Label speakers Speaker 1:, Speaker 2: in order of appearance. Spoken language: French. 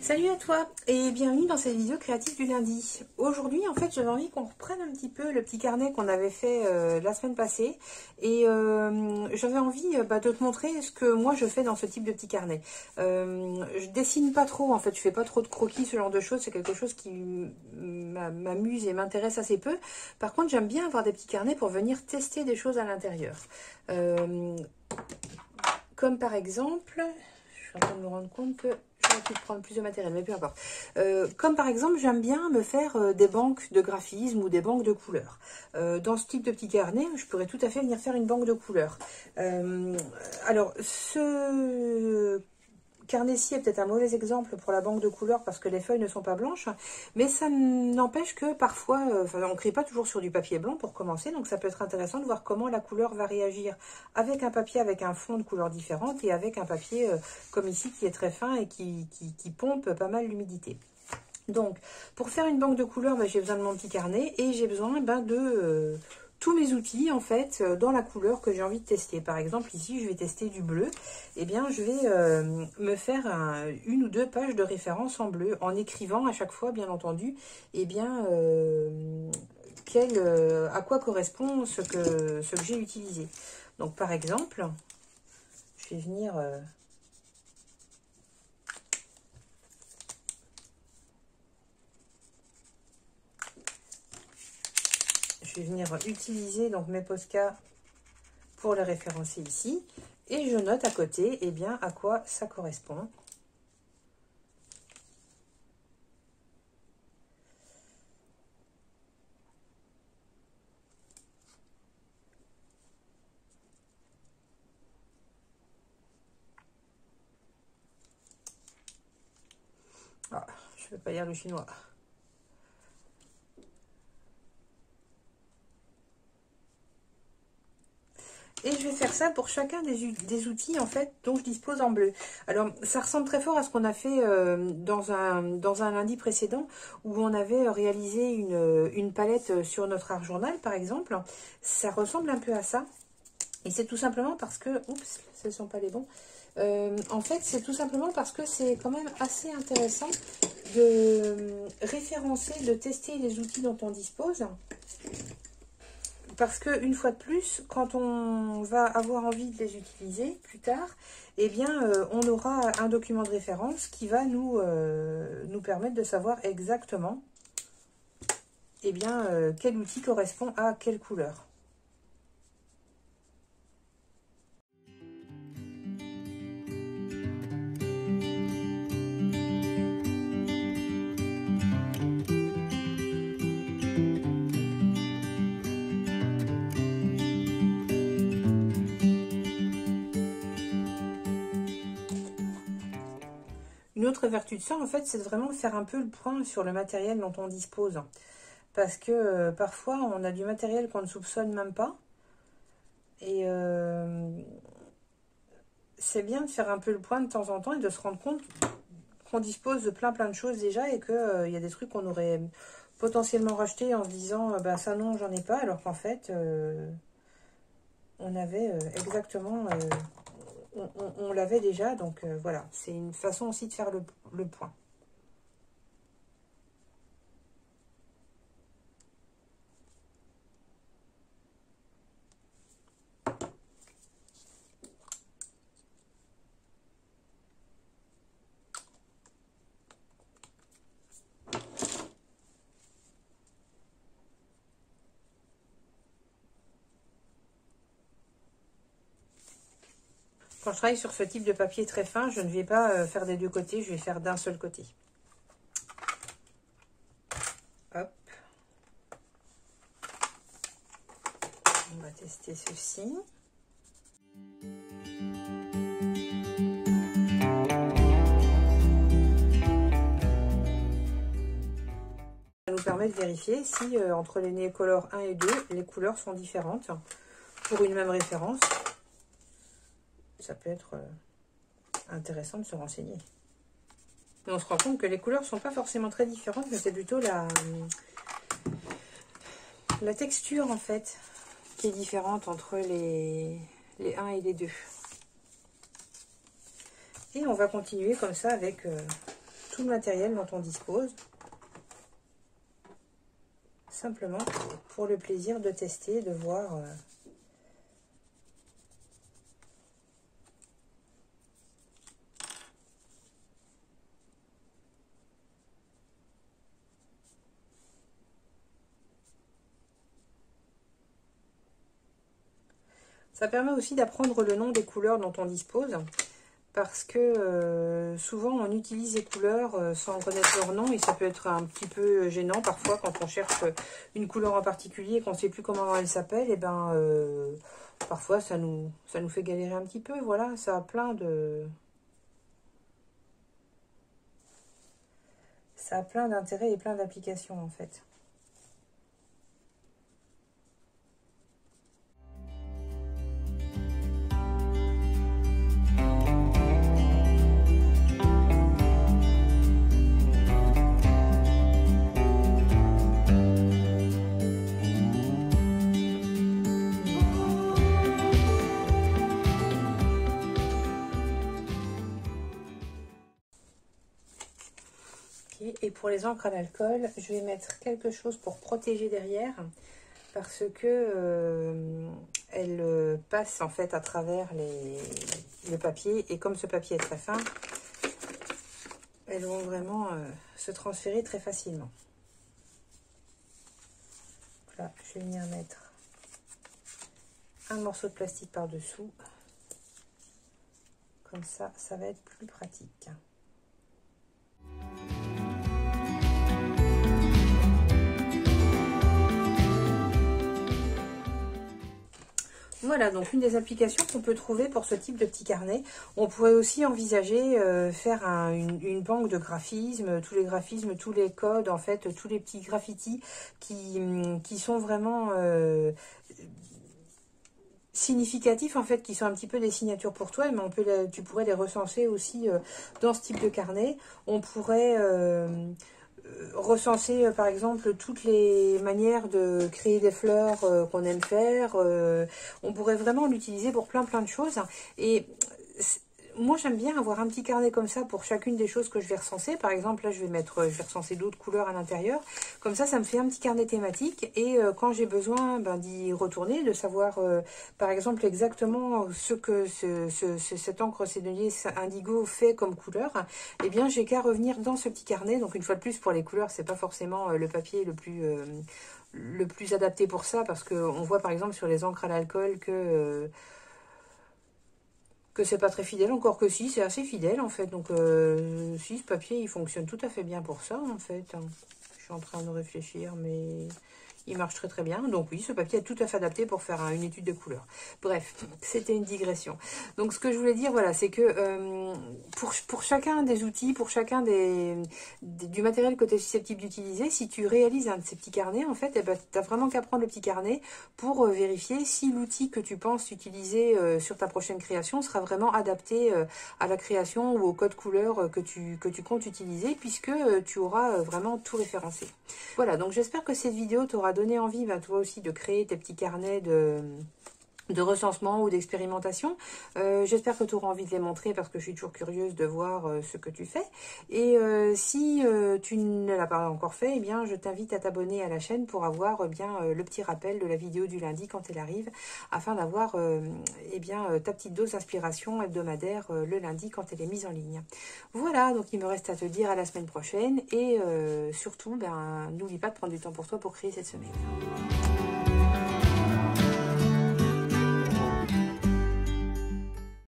Speaker 1: Salut à toi et bienvenue dans cette vidéo créative du lundi. Aujourd'hui en fait j'avais envie qu'on reprenne un petit peu le petit carnet qu'on avait fait la semaine passée et j'avais envie de te montrer ce que moi je fais dans ce type de petit carnet. Je dessine pas trop en fait, je fais pas trop de croquis, ce genre de choses, c'est quelque chose qui m'amuse et m'intéresse assez peu. Par contre j'aime bien avoir des petits carnets pour venir tester des choses à l'intérieur. Comme par exemple, je suis en train de me rendre compte que j'aurais pu prendre plus de matériel, mais peu importe. Comme par exemple, j'aime bien me faire des banques de graphisme ou des banques de couleurs. Dans ce type de petit carnet, je pourrais tout à fait venir faire une banque de couleurs. Alors, ce carnet-ci est peut-être un mauvais exemple pour la banque de couleurs parce que les feuilles ne sont pas blanches, mais ça n'empêche que parfois, on ne crée pas toujours sur du papier blanc pour commencer, donc ça peut être intéressant de voir comment la couleur va réagir avec un papier avec un fond de couleurs différentes et avec un papier comme ici qui est très fin et qui pompe pas mal l'humidité. Donc, pour faire une banque de couleurs, j'ai besoin de mon petit carnet et j'ai besoin de tous mes outils en fait dans la couleur que j'ai envie de tester. Par exemple, ici, je vais tester du bleu. Eh bien, je vais me faire une ou deux pages de référence en bleu en écrivant à chaque fois, bien entendu, eh bien, à quoi correspond ce que j'ai utilisé. Donc, par exemple, je vais venir... je vais venir utiliser donc mes Posca pour les référencer ici. Et je note à côté eh bien, à quoi ça correspond. Ah, je ne peux pas lire le chinois. Et je vais faire ça pour chacun des outils en fait dont je dispose en bleu. Alors ça ressemble très fort à ce qu'on a fait dans un lundi précédent où on avait réalisé une palette sur notre art journal par exemple. Ça ressemble un peu à ça. Et c'est tout simplement parce que... Oups, ce ne sont pas les bons. En fait, c'est tout simplement parce que c'est quand même assez intéressant de référencer, de tester les outils dont on dispose. Parce qu'une fois de plus, quand on va avoir envie de les utiliser plus tard, eh bien, on aura un document de référence qui va nous permettre de savoir exactement eh bien, quel outil correspond à quelle couleur. Une autre vertu de ça, en fait, c'est de vraiment faire un peu le point sur le matériel dont on dispose. Parce que parfois, on a du matériel qu'on ne soupçonne même pas. Et c'est bien de faire un peu le point de temps en temps et de se rendre compte qu'on dispose de plein de choses déjà et qu'il y a des trucs qu'on aurait potentiellement racheté en se disant bah ça non, j'en ai pas, alors qu'en fait, on avait exactement... on l'avait déjà, donc voilà, c'est une façon aussi de faire le point. Quand je travaille sur ce type de papier très fin, je ne vais pas faire des deux côtés, je vais faire d'un seul côté. Hop. On va tester ceci. Ça nous permet de vérifier si entre les Neocolor 1 et 2, les couleurs sont différentes pour une même référence. Ça peut être intéressant de se renseigner. Et on se rend compte que les couleurs ne sont pas forcément très différentes, mais c'est plutôt la texture en fait qui est différente entre les 1 et les 2. Et on va continuer comme ça avec tout le matériel dont on dispose. Simplement pour le plaisir de tester, de voir... Ça permet aussi d'apprendre le nom des couleurs dont on dispose, parce que souvent on utilise les couleurs sans connaître leur nom, et ça peut être un petit peu gênant parfois quand on cherche une couleur en particulier et qu'on ne sait plus comment elle s'appelle, et ben parfois ça nous fait galérer un petit peu. Voilà, ça a plein d'intérêts et plein d'applications en fait. Et pour les encres à l'alcool, je vais mettre quelque chose pour protéger derrière, parce que elle passe en fait à travers le papier, et comme ce papier est très fin, elles vont vraiment se transférer très facilement. Là, je vais venir mettre un morceau de plastique par-dessous, comme ça, ça va être plus pratique. Voilà, donc une des applications qu'on peut trouver pour ce type de petit carnet. On pourrait aussi envisager faire une banque de graphismes, tous les graphismes, tous les codes, en fait, tous les petits graffitis qui sont vraiment significatifs, en fait, qui sont un petit peu des signatures pour toi, mais tu pourrais les recenser aussi dans ce type de carnet. On pourrait... recenser par exemple toutes les manières de créer des fleurs qu'on aime faire. On pourrait vraiment l'utiliser pour plein de choses, et moi j'aime bien avoir un petit carnet comme ça pour chacune des choses que je vais recenser. Par exemple là je vais recenser d'autres couleurs à l'intérieur, comme ça me fait un petit carnet thématique, et quand j'ai besoin d'y retourner, de savoir par exemple exactement ce que cette encre sédelier indigo fait comme couleur, et bien j'ai qu'à revenir dans ce petit carnet. Donc une fois de plus, pour les couleurs, c'est pas forcément le papier le plus adapté pour ça, parce qu'on voit par exemple sur les encres à l'alcool que c'est pas très fidèle, encore que si, c'est assez fidèle en fait. Donc si, ce papier il fonctionne tout à fait bien pour ça en fait. Je suis en train de réfléchir, mais il marche très très bien. Donc oui, ce papier est tout à fait adapté pour faire une étude de couleur. Bref, c'était une digression. Donc ce que je voulais dire, voilà, c'est que pour chacun des outils, pour chacun du matériel que tu es susceptible d'utiliser, si tu réalises un de ces petits carnets, en fait, tu as vraiment qu'à prendre le petit carnet pour vérifier si l'outil que tu penses utiliser sur ta prochaine création sera vraiment adapté à la création ou au code couleur que tu comptes utiliser, puisque tu auras vraiment tout référencé. Voilà, donc j'espère que cette vidéo t'aura donné envie, toi aussi, de créer tes petits carnets de recensement ou d'expérimentation. J'espère que tu auras envie de les montrer, parce que je suis toujours curieuse de voir ce que tu fais. Et si tu ne l'as pas encore fait, eh bien je t'invite à t'abonner à la chaîne pour avoir le petit rappel de la vidéo du lundi quand elle arrive, afin d'avoir ta petite dose d'inspiration hebdomadaire le lundi quand elle est mise en ligne. Voilà, donc il me reste à te dire à la semaine prochaine, et surtout, n'oublie pas de prendre du temps pour toi pour créer cette semaine.